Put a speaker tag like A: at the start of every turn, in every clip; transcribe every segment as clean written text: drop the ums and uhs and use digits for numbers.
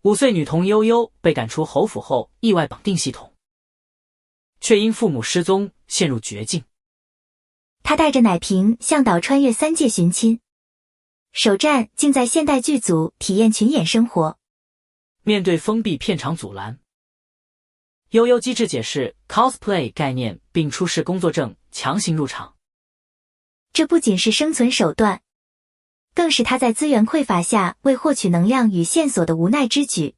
A: 5岁女童悠悠被赶出侯府后，意外绑定系统，却因父母失踪陷入绝境。
B: 她带着奶瓶向导穿越3界寻亲，首站竟在现代剧组体验群演生活。
A: 面对封闭片场阻拦，悠悠机智解释 cosplay 概念，并出示工作证强行入场。
B: 这不仅是生存手段，更是他在资源匮乏下为获取能量与线索的无奈之举。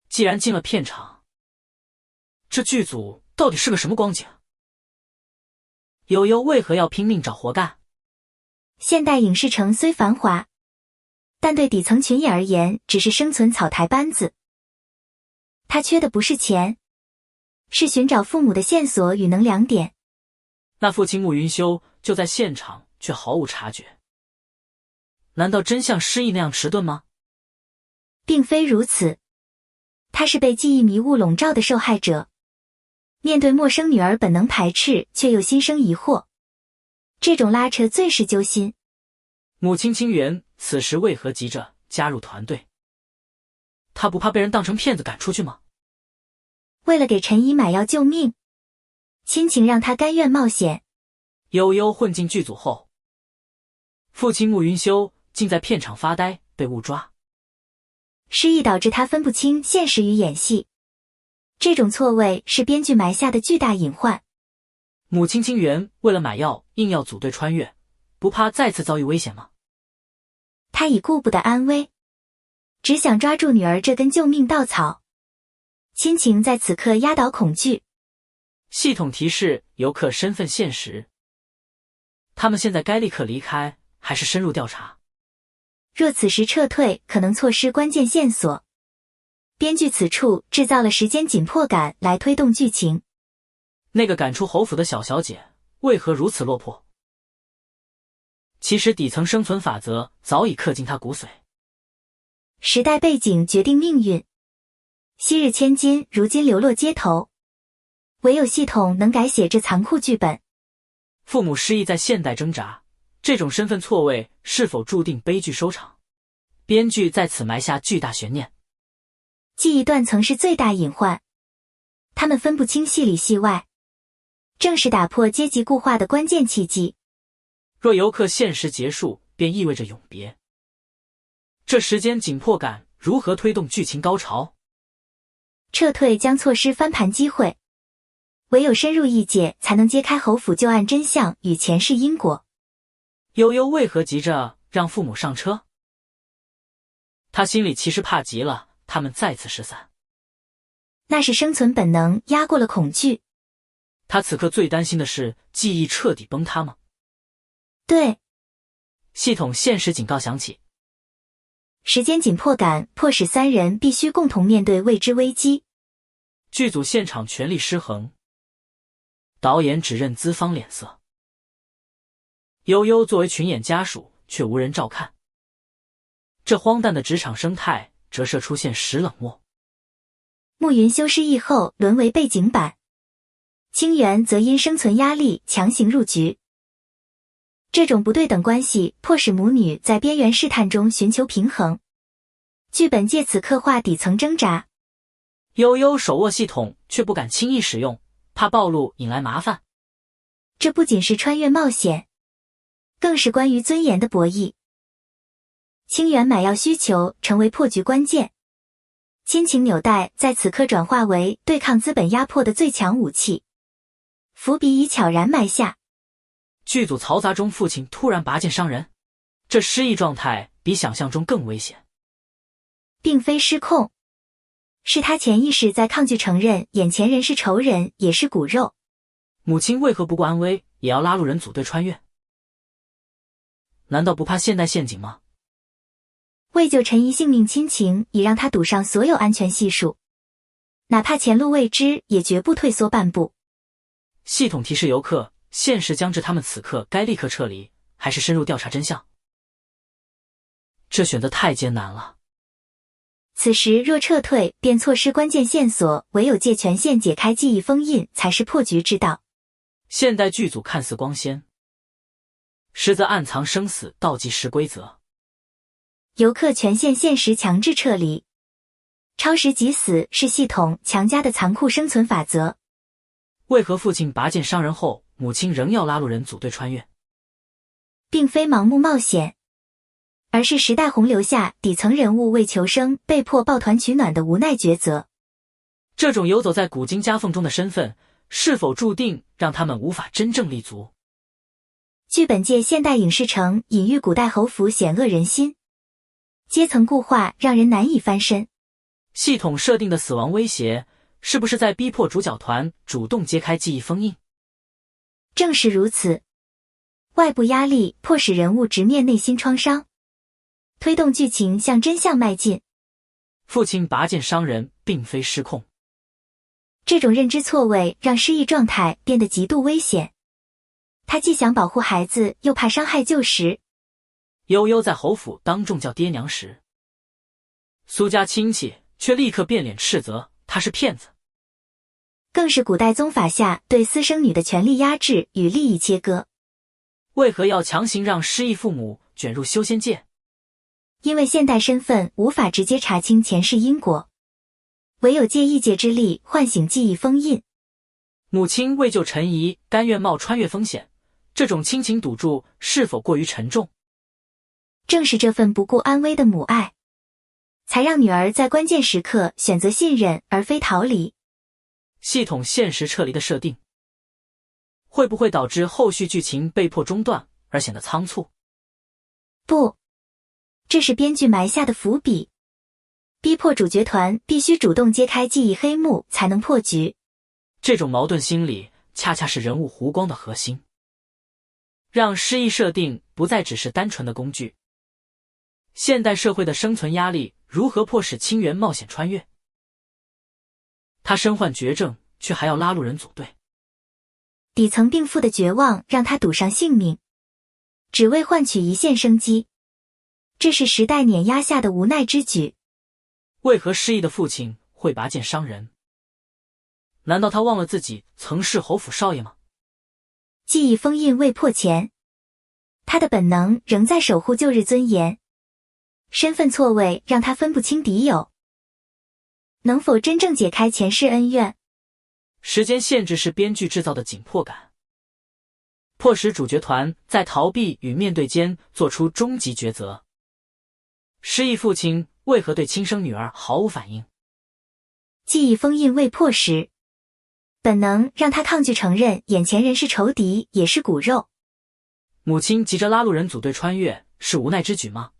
A: 既然进了片场，这剧组到底是个什么光景？悠悠为何要拼命找活干？
B: 现代影视城虽繁华，但对底层群演而言只是生存草台班子。他缺的不是钱，是寻找父母的线索与能量点。
A: 那父亲慕云修就在现场，却毫无察觉。难道真像失忆那样迟钝吗？
B: 并非如此，他是被记忆迷雾笼罩的受害者。面对陌生女儿本能排斥，却又心生疑惑，这种拉扯最是揪心。
A: 母亲清源此时为何急着加入团队？他不怕被人当成骗子赶出去吗？
B: 为了给陈怡买药救命，亲情让他甘愿冒险。
A: 悠悠混进剧组后，父亲慕云修竟在片场发呆，被误抓。
B: 失忆导致他分不清现实与演戏，这种错位是编剧埋下的巨大隐患。
A: 母亲清源为了买药硬要组队穿越，不怕再次遭遇危险吗？
B: 他已顾不得安危，只想抓住女儿这根救命稻草。亲情在此刻压倒恐惧。
A: 系统提示游客身份现实，他们现在该立刻离开，还是深入调查？
B: 若此时撤退，可能错失关键线索。编剧此处制造了时间紧迫感来推动剧情。
A: 那个赶出侯府的小姐为何如此落魄？其实底层生存法则早已刻进她骨髓。
B: 时代背景决定命运，昔日千金如今流落街头，唯有系统能改写这残酷剧本。
A: 父母失忆在现代挣扎，这种身份错位是否注定悲剧收场？编剧在此埋下巨大悬念。
B: 记忆断层是最大隐患，他们分不清戏里戏外，正是打破阶级固化的关键契机。
A: 若游客现实结束，便意味着永别。这时间紧迫感如何推动剧情高潮？
B: 撤退将错失翻盘机会，唯有深入一解，才能揭开侯府旧案真相与前世因果。
A: 悠悠为何急着让父母上车？他心里其实怕极了他们再次失散。
B: 那是生存本能压过了恐惧。
A: 他此刻最担心的是记忆彻底崩塌吗？
B: 对。
A: 系统限时警告响起，
B: 时间紧迫感迫使3人必须共同面对未知危机。
A: 剧组现场权力失衡，导演只认资方脸色。悠悠作为群演家属，却无人照看。这荒诞的职场生态折射出现实冷漠。
B: 慕云修失忆后沦为背景板，清源则因生存压力强行入局。这种不对等关系迫使母女在边缘试探中寻求平衡。剧本借此刻画底层挣扎。
A: 悠悠手握系统，却不敢轻易使用，怕暴露引来麻烦。
B: 这不仅是穿越冒险，更是关于尊严的博弈。清源买药需求成为破局关键，亲情纽带在此刻转化为对抗资本压迫的最强武器。伏笔已悄然埋下。
A: 剧组嘈杂中，父亲突然拔剑伤人，这失忆状态比想象中更危险。
B: 并非失控，是他潜意识在抗拒承认眼前人是仇人，也是骨肉。
A: 母亲为何不顾安危，也要拉路人组队穿越？难道不怕现代陷阱吗？
B: 为救陈怡性命，亲情已让他赌上所有安全系数，哪怕前路未知，也绝不退缩半步。
A: 系统提示游客，现实将至，他们此刻该立刻撤离，还是深入调查真相？这选择太艰难了。
B: 此时若撤退，便错失关键线索，唯有借权限解开记忆封印，才是破局之道。
A: 现代剧组看似光鲜，实则暗藏生死倒计时规则。
B: 游客权限现实强制撤离，超时即死是系统强加的残酷生存法则。
A: 为何父亲拔剑伤人后，母亲仍要拉路人组队穿越？
B: 并非盲目冒险，而是时代洪流下底层人物为求生被迫抱团取暖的无奈抉择。
A: 这种游走在古今夹缝中的身份，是否注定让他们无法真正立足？
B: 剧本界现代影视城隐喻古代侯府险恶人心，阶层固化让人难以翻身。
A: 系统设定的死亡威胁，是不是在逼迫主角团主动揭开记忆封印？
B: 正是如此，外部压力迫使人物直面内心创伤，推动剧情向真相迈进。
A: 父亲拔剑伤人并非失控，
B: 这种认知错位让失忆状态变得极度危险。他既想保护孩子，又怕伤害旧时。
A: 悠悠在侯府当众叫爹娘时，苏家亲戚却立刻变脸斥责他是骗子。
B: 更是古代宗法下对私生女的权力压制与利益切割。
A: 为何要强行让失忆父母卷入修仙界？
B: 因为现代身份无法直接查清前世因果，唯有借异界之力唤醒记忆封印。
A: 母亲为救陈怡甘愿冒穿越风险，这种亲情赌注是否过于沉重？
B: 正是这份不顾安危的母爱，才让女儿在关键时刻选择信任而非逃离。
A: 系统限时撤离的设定，会不会导致后续剧情被迫中断而显得仓促？
B: 不，这是编剧埋下的伏笔，逼迫主角团必须主动揭开记忆黑幕才能破局。
A: 这种矛盾心理恰恰是人物弧光的核心，让失忆设定不再只是单纯的工具。现代社会的生存压力如何迫使清源冒险穿越？他身患绝症，却还要拉路人组队。
B: 底层病妇的绝望让他赌上性命，只为换取一线生机。这是时代碾压下的无奈之举。
A: 为何失忆的父亲会拔剑伤人？难道他忘了自己曾是侯府少爷吗？
B: 记忆封印未破前，他的本能仍在守护旧日尊严。身份错位让他分不清敌友，能否真正解开前世恩怨？
A: 时间限制是编剧制造的紧迫感，迫使主角团在逃避与面对间做出终极抉择。失忆父亲为何对亲生女儿毫无反应？
B: 记忆封印未破时，本能让他抗拒承认眼前人是仇敌，也是骨肉。
A: 母亲急着拉路人组队穿越，是无奈之举吗？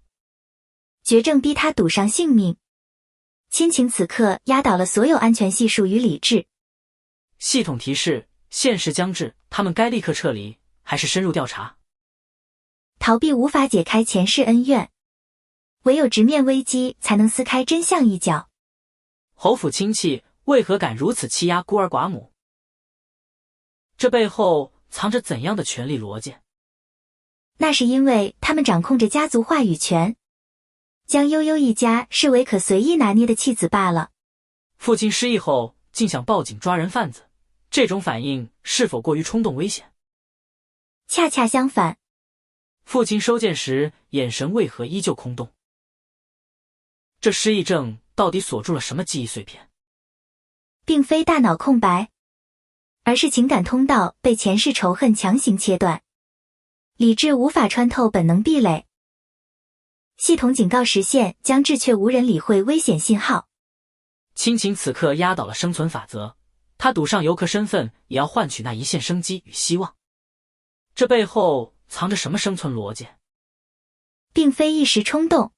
B: 绝症逼他赌上性命，亲情此刻压倒了所有安全系数与理智。
A: 系统提示：限时将至，他们该立刻撤离，还是深入调查？
B: 逃避无法解开前世恩怨，唯有直面危机才能撕开真相一角。
A: 侯府亲戚为何敢如此欺压孤儿寡母？这背后藏着怎样的权力逻辑？
B: 那是因为他们掌控着家族话语权，将悠悠一家视为可随意拿捏的弃子罢了。
A: 父亲失忆后竟想报警抓人贩子，这种反应是否过于冲动危险？
B: 恰恰相反，
A: 父亲收剑时眼神为何依旧空洞？这失忆症到底锁住了什么记忆碎片？
B: 并非大脑空白，而是情感通道被前世仇恨强行切断，理智无法穿透本能壁垒。系统警告实现将至，却无人理会危险信号。
A: 亲情此刻压倒了生存法则，他赌上游客身份，也要换取那一线生机与希望。这背后藏着什么生存逻辑？
B: 并非一时冲动，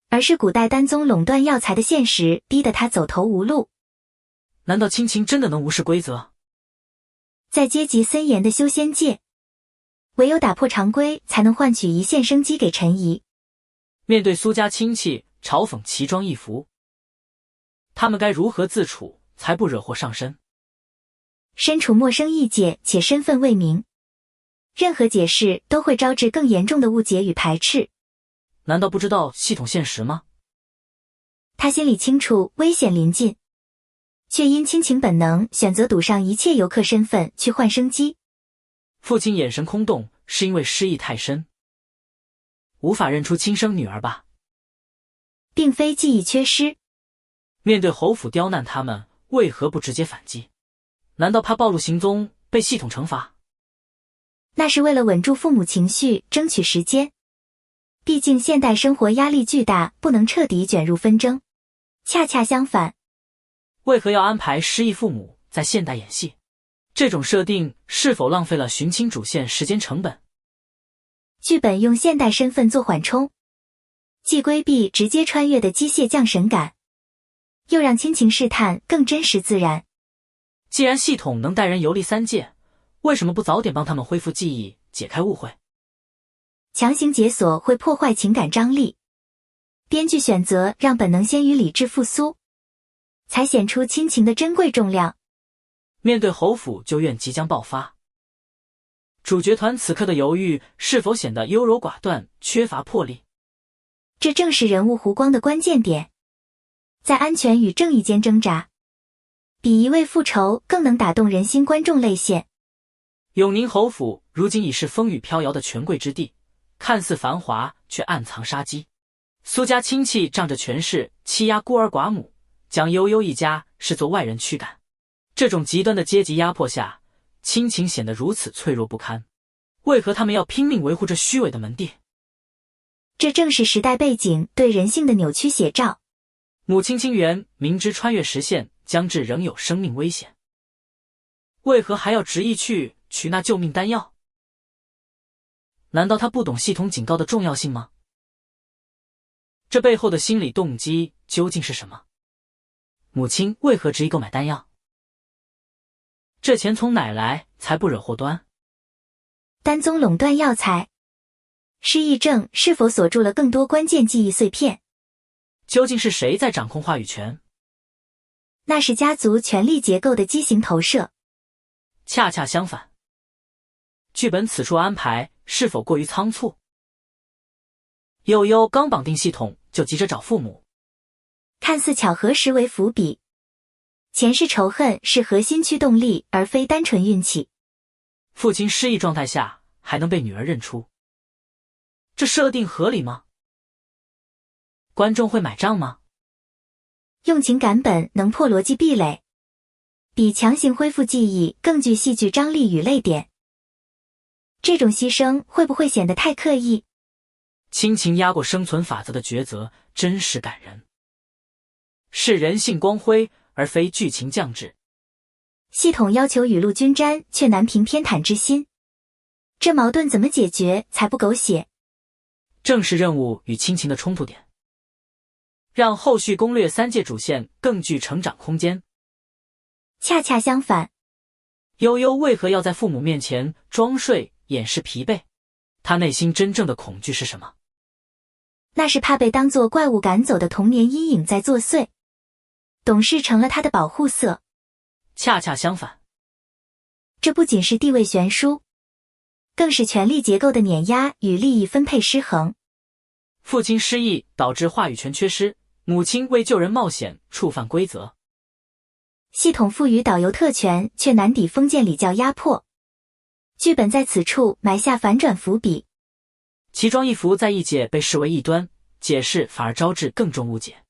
B: 而是古代丹宗垄断药材的现实逼得他走投无路。
A: 难道亲情真的能无视规则？
B: 在阶级森严的修仙界，唯有打破常规，才能换取一线生机给陈怡。
A: 面对苏家亲戚嘲讽奇装异服，他们该如何自处才不惹祸上身？
B: 身处陌生异界且身份未明，任何解释都会招致更严重的误解与排斥。
A: 难道不知道系统现实吗？
B: 他心里清楚危险临近，却因亲情本能选择赌上一切游客身份去换生机。
A: 父亲眼神空洞，是因为失忆太深，无法认出亲生女儿吧？
B: 并非记忆缺失，
A: 面对侯府刁难他们，为何不直接反击？难道怕暴露行踪被系统惩罚？
B: 那是为了稳住父母情绪，争取时间。毕竟现代生活压力巨大，不能彻底卷入纷争。恰恰相反，
A: 为何要安排失忆父母在现代演戏？这种设定是否浪费了寻亲主线时间成本？
B: 剧本用现代身份做缓冲，既规避直接穿越的机械降神感，又让亲情试探更真实自然。
A: 既然系统能带人游历3界，为什么不早点帮他们恢复记忆，解开误会？
B: 强行解锁会破坏情感张力，编剧选择让本能先于理智复苏，才显出亲情的珍贵重量。
A: 面对侯府旧怨即将爆发，主角团此刻的犹豫是否显得优柔寡断，缺乏魄力？
B: 这正是人物弧光的关键点，在安全与正义间挣扎，比一味复仇更能打动人心观众泪腺。
A: 永宁侯府如今已是风雨飘摇的权贵之地，看似繁华，却暗藏杀机。苏家亲戚仗着权势欺压孤儿寡母，将悠悠一家视作外人驱赶。这种极端的阶级压迫下，亲情显得如此脆弱不堪。为何他们要拼命维护这虚伪的门第？
B: 这正是时代背景对人性的扭曲写照。
A: 母亲清源明知穿越时限将至仍有生命危险，为何还要执意去取那救命丹药？难道他不懂系统警告的重要性吗？这背后的心理动机究竟是什么？母亲为何执意购买丹药？这钱从哪来，才不惹祸端？
B: 丹宗垄断药材，失忆症是否锁住了更多关键记忆碎片？
A: 究竟是谁在掌控话语权？
B: 那是家族权力结构的畸形投射。
A: 恰恰相反，剧本此处安排是否过于仓促？悠悠刚绑定系统就急着找父母，
B: 看似巧合实为伏笔。前世仇恨是核心驱动力，而非单纯运气。
A: 父亲失忆状态下还能被女儿认出，这设定合理吗？观众会买账吗？
B: 用情感本能破逻辑壁垒，比强行恢复记忆更具戏剧张力与泪点。这种牺牲会不会显得太刻意？
A: 亲情压过生存法则的抉择真实感人，是人性光辉而非剧情降智。
B: 系统要求雨露均沾，却难平偏袒之心，这矛盾怎么解决才不狗血？
A: 正是任务与亲情的冲突点，让后续攻略3界主线更具成长空间。
B: 恰恰相反，
A: 悠悠为何要在父母面前装睡掩饰疲惫？他内心真正的恐惧是什么？
B: 那是怕被当作怪物赶走的童年阴影在作祟，懂事成了他的保护色。
A: 恰恰相反，
B: 这不仅是地位悬殊，更是权力结构的碾压与利益分配失衡。
A: 父亲失忆导致话语权缺失，母亲为救人冒险触犯规则。
B: 系统赋予导游特权，却难抵封建礼教压迫。剧本在此处埋下反转伏笔。
A: 奇装异服在异界被视为异端，解释反而招致更重误解。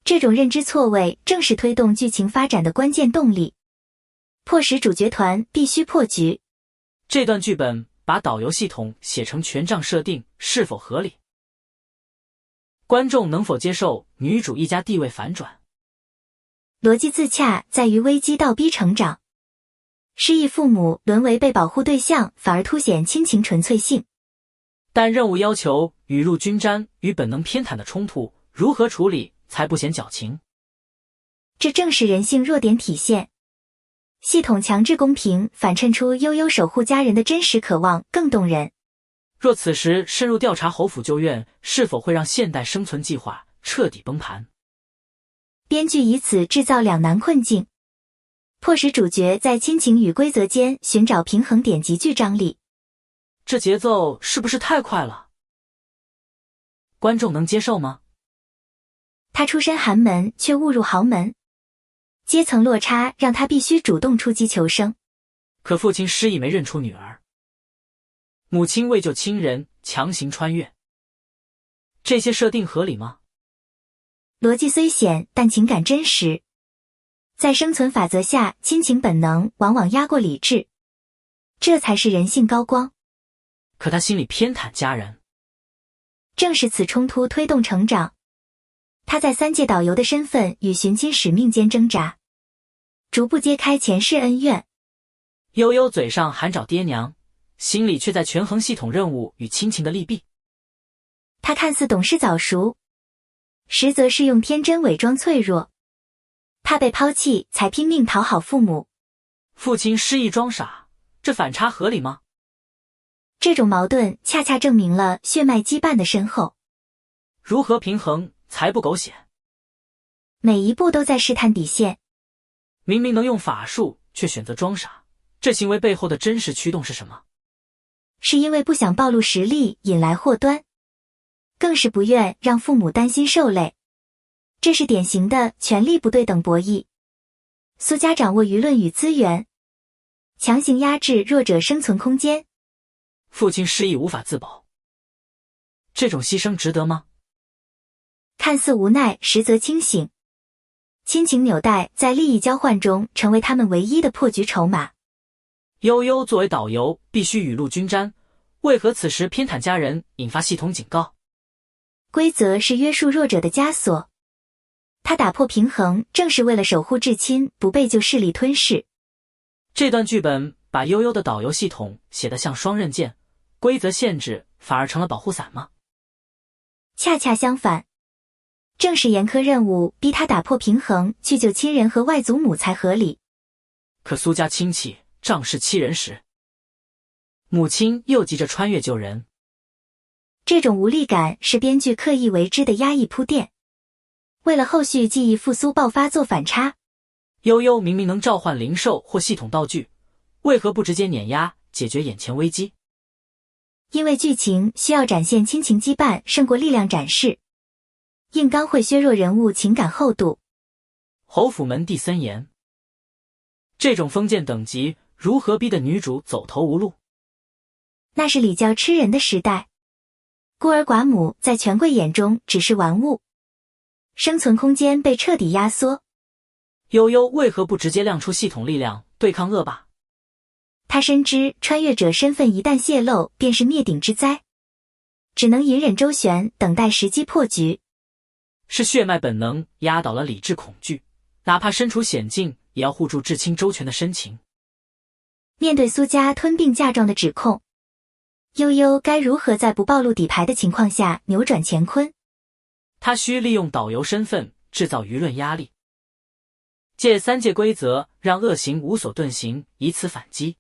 B: 这种认知错位正是推动剧情发展的关键动力，迫使主角团必须破局。
A: 这段剧本把导游系统写成权杖设定是否合理？观众能否接受女主一家地位反转？
B: 逻辑自洽在于危机倒逼成长，失忆父母沦为被保护对象，反而凸显亲情纯粹性。
A: 但任务要求雨露均沾与本能偏袒的冲突，如何处理才不显矫情？
B: 这正是人性弱点体现。系统强制公平，反衬出悠悠守护家人的真实渴望更动人。
A: 若此时深入调查侯府旧怨，是否会让现代生存计划彻底崩盘？
B: 编剧以此制造两难困境，迫使主角在亲情与规则间寻找平衡点，极具张力。
A: 这节奏是不是太快了？观众能接受吗？
B: 他出身寒门，却误入豪门，阶层落差让他必须主动出击求生。
A: 可父亲失忆没认出女儿，母亲为救亲人强行穿越，这些设定合理吗？
B: 逻辑虽险，但情感真实。在生存法则下，亲情本能往往压过理智，这才是人性高光。
A: 可他心里偏袒家人，
B: 正是此冲突推动成长。他在3届导游的身份与寻亲使命间挣扎，逐步揭开前世恩怨。
A: 悠悠嘴上喊找爹娘，心里却在权衡系统任务与亲情的利弊。
B: 他看似懂事早熟，实则是用天真伪装脆弱，怕被抛弃才拼命讨好父母。
A: 父亲失忆装傻，这反差合理吗？
B: 这种矛盾恰恰证明了血脉羁绊的深厚。
A: 如何平衡才不狗血？
B: 每一步都在试探底线。
A: 明明能用法术，却选择装傻，这行为背后的真实驱动是什么？
B: 是因为不想暴露实力引来祸端，更是不愿让父母担心受累。这是典型的权力不对等博弈。苏家掌握舆论与资源，强行压制弱者生存空间。
A: 父亲失忆无法自保，这种牺牲值得吗？
B: 看似无奈，实则清醒。亲情纽带在利益交换中成为他们唯一的破局筹码。
A: 悠悠作为导游必须雨露均沾，为何此时偏袒家人，引发系统警告？
B: 规则是约束弱者的枷锁，他打破平衡正是为了守护至亲不被旧势力吞噬。
A: 这段剧本把悠悠的导游系统写得像双刃剑，规则限制反而成了保护伞吗？
B: 恰恰相反，正是严苛任务逼他打破平衡，去救亲人和外祖母才合理。
A: 可苏家亲戚仗势欺人时，母亲又急着穿越救人。
B: 这种无力感是编剧刻意为之的压抑铺垫，为了后续记忆复苏爆发做反差。
A: 悠悠明明能召唤灵兽或系统道具，为何不直接碾压解决眼前危机？
B: 因为剧情需要展现亲情羁绊胜过力量展示，硬刚会削弱人物情感厚度。
A: 侯府门第森严，这种封建等级如何逼得女主走投无路？
B: 那是礼教吃人的时代，孤儿寡母在权贵眼中只是玩物，生存空间被彻底压缩。
A: 悠悠为何不直接亮出系统力量对抗恶霸？
B: 他深知穿越者身份一旦泄露便是灭顶之灾，只能隐忍周旋，等待时机破局。
A: 是血脉本能压倒了理智恐惧，哪怕身处险境也要护住至亲周全的深情。
B: 面对苏家吞并嫁妆的指控，悠悠该如何在不暴露底牌的情况下扭转乾坤？
A: 他需利用导游身份制造舆论压力，借3界规则让恶行无所遁形，以此反击。